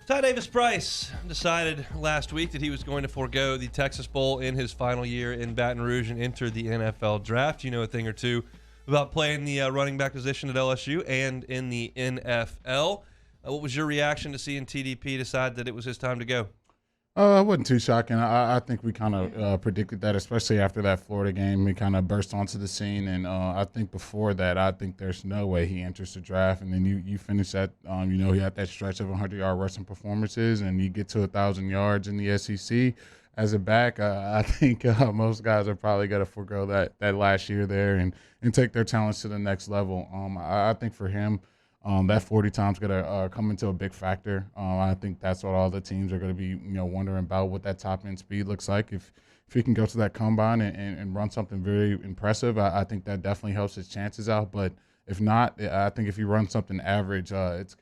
Ty Davis Price decided last week that he was going to forego the Texas Bowl in his final year in Baton Rouge and enter the NFL draft. You know a thing or two about playing the running back position at LSU and in the NFL. What was your reaction to seeing TDP decide that it was his time to go? It wasn't too shocking. I think we kind of predicted that, especially after that Florida game. He kind of burst onto the scene, and I think before that, I think there's no way he enters the draft. And then you finish that, he had that stretch of 100-yard rushing performances, and you get to 1,000 yards in the SEC as a back. I think most guys are probably going to forego that last year there and take their talents to the next level. I think for him, that 40 time's going to come into a big factor. I think that's what all the teams are going to be, wondering about what that top end speed looks like. If he can go to that combine and run something very impressive, I think that definitely helps his chances out. But if not, I think if he runs something average,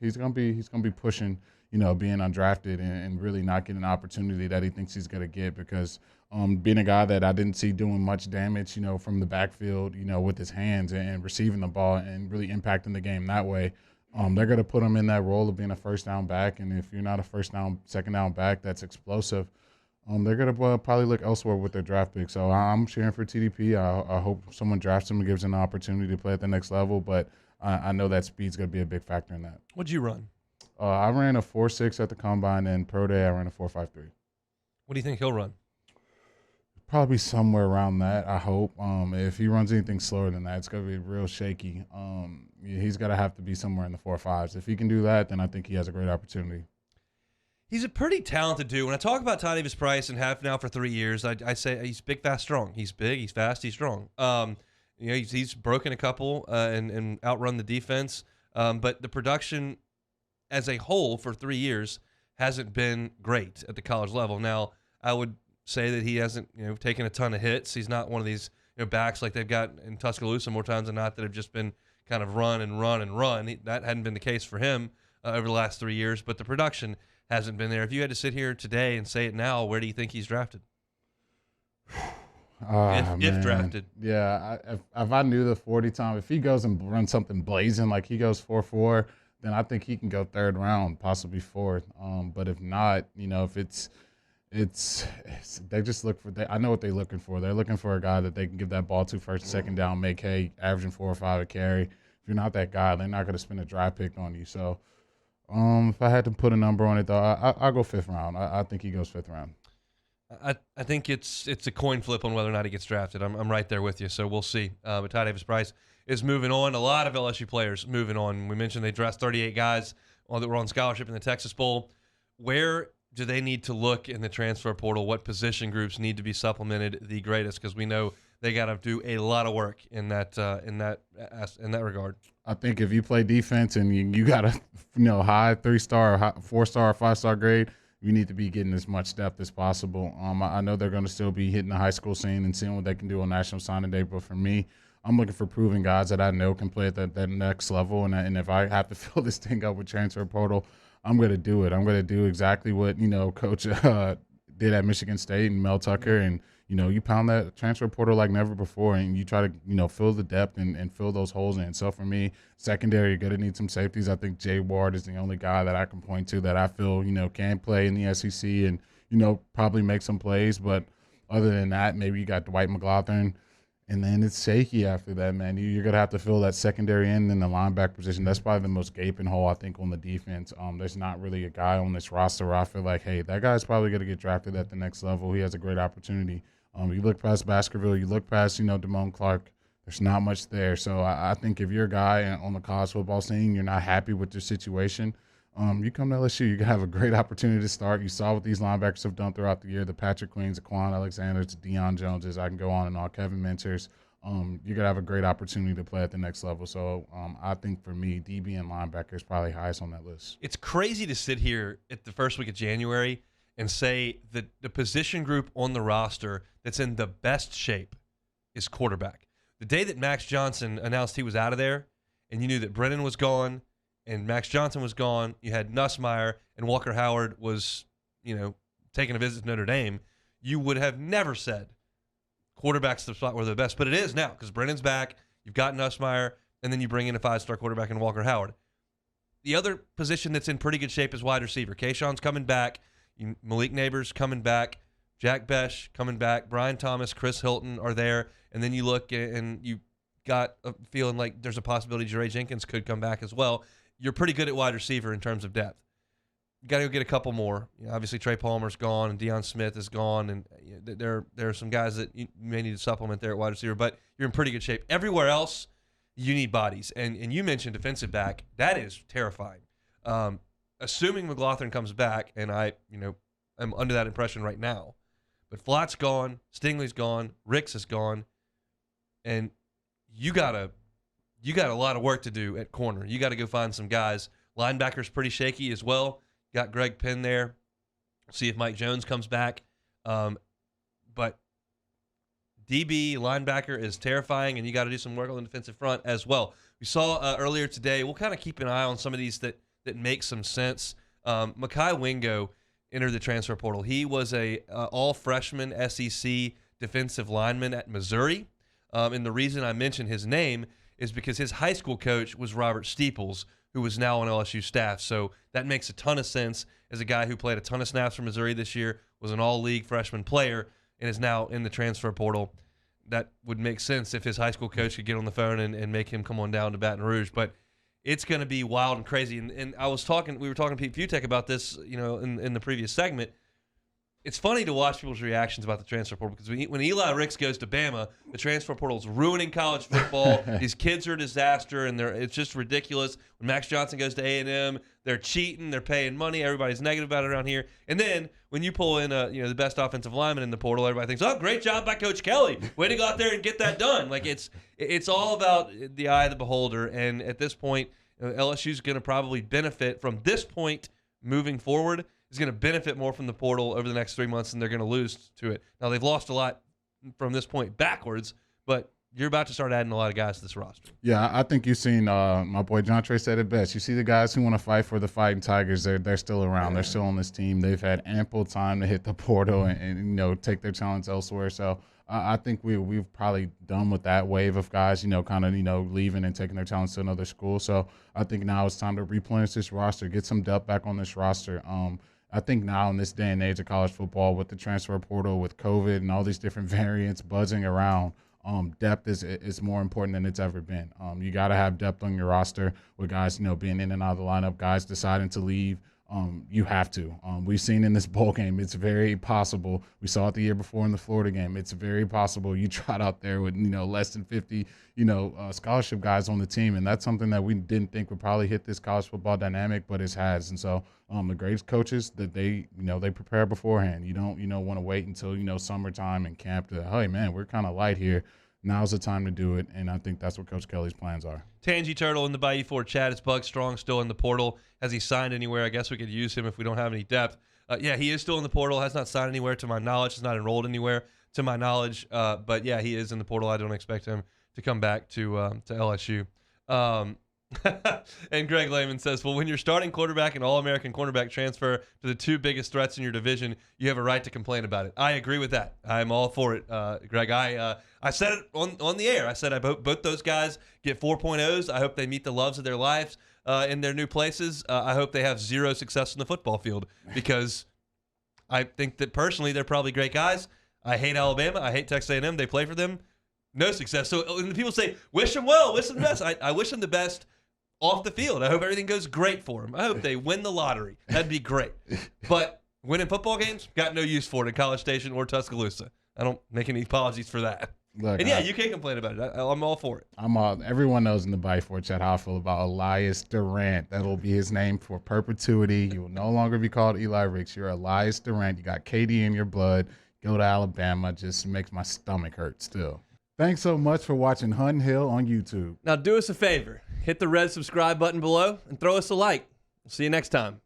he's going to be pushing, being undrafted and really not getting an opportunity that he thinks he's going to get because being a guy that I didn't see doing much damage, from the backfield, with his hands and receiving the ball and really impacting the game that way. They're going to put him in that role of being a first down back, and if you're not a second down back that's explosive, they're going to probably look elsewhere with their draft pick. So I'm cheering for TDP. I hope someone drafts him and gives him an opportunity to play at the next level, but I know that speed's going to be a big factor in that. What'd you run? I ran a 4.6 at the combine, and pro day I ran a 4.53. What do you think he'll run? Probably somewhere around that, I hope. If he runs anything slower than that, it's going to be real shaky. He's got to have to be somewhere in the 4.5s. If he can do that, then I think he has a great opportunity. He's a pretty talented dude. When I talk about Ty Davis Price and have now for 3 years, I say he's big, fast, strong. He's big, he's fast, he's strong. He's broken a couple and outrun the defense. But the production as a whole for 3 years hasn't been great at the college level. Now, I would say that he hasn't, taken a ton of hits. He's not one of these backs like they've got in Tuscaloosa more times than not that have just been kind of run and run and run. That hadn't been the case for him over the last 3 years, but the production hasn't been there. If you had to sit here today and say it now, where do you think he's drafted? If drafted. Yeah, if I knew the 40 time, if he goes and runs something blazing, like he goes 4.4, then I think he can go third round, possibly fourth. But if not, if it's they just look for. I know what they're looking for. They're looking for a guy that they can give that ball to first, second down, make hay, averaging 4 or 5 a carry. If you're not that guy, they're not going to spend a draft pick on you. So, if I had to put a number on it, though, I'll go 5th round. I think he goes 5th round. I think it's a coin flip on whether or not he gets drafted. I'm right there with you, so we'll see. But Ty Davis Price is moving on. A lot of LSU players moving on. We mentioned they dressed 38 guys that were on scholarship in the Texas Bowl. Where do they need to look in the transfer portal? What position groups need to be supplemented the greatest? Because we know they got to do a lot of work in that regard. I think if you play defense and you got a high 3-star, 4-star, 5-star grade, you need to be getting as much depth as possible. I know they're going to still be hitting the high school scene and seeing what they can do on National Signing Day, but for me, I'm looking for proven guys that I know can play at that next level. And if I have to fill this thing up with transfer portal, I'm going to do it. I'm going to do exactly what, Coach did at Michigan State and Mel Tucker. And, you pound that transfer portal like never before and you try to, fill the depth and fill those holes in. So for me, secondary, you're going to need some safeties. I think Jay Ward is the only guy that I can point to that I feel, can play in the SEC and, probably make some plays. But other than that, maybe you got Dwight McLaughlin. And then it's shaky after that, man. You're going to have to fill that secondary end in the linebacker position. That's probably the most gaping hole, I think, on the defense. There's not really a guy on this roster where I feel like, hey, that guy's probably going to get drafted at the next level. He has a great opportunity. You look past Baskerville, you look past, Damone Clark, there's not much there. So I think if you're a guy on the college football scene, you're not happy with your situation, you come to LSU, you can have a great opportunity to start. You saw what these linebackers have done throughout the year, the Patrick Queens, the Quan Alexanders, the Deion Joneses, I can go on and on, Kevin Mentors. You're going to have a great opportunity to play at the next level. So I think for me, DB and linebacker is probably highest on that list. It's crazy to sit here at the first week of January and say that the position group on the roster that's in the best shape is quarterback. The day that Max Johnson announced he was out of there and you knew that Brennan was gone and Max Johnson was gone, you had Nussmeier and Walker Howard was, taking a visit to Notre Dame, you would have never said quarterback's the spot where they're the best. But it is now because Brennan's back, you've got Nussmeier, and then you bring in a 5-star quarterback in Walker Howard. the other position that's in pretty good shape is wide receiver. Kayshawn's coming back. Malik Neighbors coming back. Jack Besh coming back. Brian Thomas, Chris Hilton are there. And then you look and you got a feeling like there's a possibility Jeray Jenkins could come back as well. You're pretty good at wide receiver in terms of depth. You got to go get a couple more. Obviously, Trey Palmer's gone and Deion Smith is gone. And there are some guys that you may need to supplement there at wide receiver. But you're in pretty good shape. Everywhere else, you need bodies. And you mentioned defensive back. That is terrifying. Assuming McLaughlin comes back, and I'm under that impression right now. But Flott's gone, Stingley's gone, Ricks is gone, and you got a lot of work to do at corner. You got to go find some guys. Linebacker's pretty shaky as well. Got Greg Penn there. See if Mike Jones comes back. But DB, linebacker is terrifying, and you got to do some work on the defensive front as well. We saw earlier today, we'll kind of keep an eye on some of these that make some sense. Mekhi Wingo entered the transfer portal. He was a all-freshman SEC defensive lineman at Missouri. And the reason I mention his name is because his high school coach was Robert Steeples, who was now on LSU staff. So that makes a ton of sense as a guy who played a ton of snaps for Missouri this year, was an all-league freshman player, and is now in the transfer portal. That would make sense if his high school coach could get on the phone and make him come on down to Baton Rouge. But it's going to be wild and crazy. And we were talking to Pete Futek about this, in the previous segment. It's funny to watch people's reactions about the transfer portal because when Eli Ricks goes to Bama, the transfer portal is ruining college football. These kids are a disaster, and it's just ridiculous. When Max Johnson goes to A&M, they're cheating, they're paying money. Everybody's negative about it around here. And then when you pull in the best offensive lineman in the portal, everybody thinks, "Oh, great job by Coach Kelly. Way to go out there and get that done." Like it's all about the eye of the beholder. And at this point, LSU is going to probably benefit from this point moving forward. Is going to benefit more from the portal over the next 3 months than they're going to lose to it. Now, they've lost a lot from this point backwards, but you're about to start adding a lot of guys to this roster. Yeah, I think you've seen my boy John Trey said it best. You see the guys who want to fight for the Fighting Tigers, they're still around. They're still on this team. They've had ample time to hit the portal and take their talents elsewhere. So I think we've probably done with that wave of guys, leaving and taking their talents to another school. So I think now it's time to replenish this roster, get some depth back on this roster. I think now in this day and age of college football with the transfer portal, with COVID and all these different variants buzzing around, depth is more important than it's ever been. You got to have depth on your roster with guys, being in and out of the lineup, guys deciding to leave. You have to. We've seen in this bowl game, it's very possible. We saw it the year before in the Florida game. It's very possible you trot out there with, less than 50, scholarship guys on the team. And that's something that we didn't think would probably hit this college football dynamic, but it has. And so the greatest coaches that they prepare beforehand. You don't, want to wait until, summertime and camp to, hey, man, we're kind of light here. Now's the time to do it, and I think that's what Coach Kelly's plans are. Tangy Turtle in the Bayou Ford chat. It's Bug Strong still in the portal. Has he signed anywhere? I guess we could use him if we don't have any depth. Yeah, he is still in the portal. Has not signed anywhere to my knowledge. Has not enrolled anywhere to my knowledge. But, yeah, he is in the portal. I don't expect him to come back to LSU. And Greg Lehman says, well, when you're starting quarterback and All-American cornerback transfer to the two biggest threats in your division, you have a right to complain about it. I agree with that. I'm all for it, Greg. I said it on the air. I said I hope both those guys get 4.0s. I hope they meet the loves of their lives in their new places. I hope they have zero success in the football field because I think that personally they're probably great guys. I hate Alabama. I hate Texas A&M. They play for them. No success. So when people say, wish them well, wish them the best, I wish them the best off the field. I hope everything goes great for them. I hope they win the lottery. That'd be great. But winning football games, got no use for it in College Station or Tuscaloosa. I don't make any apologies for that. Look, and yeah, you can't complain about it. I'm all for it. Everyone knows in the Bayou Ford chat how I feel about Elias Durant. That'll be his name for perpetuity. He will no longer be called Eli Ricks. You're Elias Durant. You got KD in your blood. Go to Alabama. Just makes my stomach hurt still. Thanks so much for watching Hunt Hill on YouTube. Now do us a favor. Hit the red subscribe button below and throw us a like. We'll see you next time.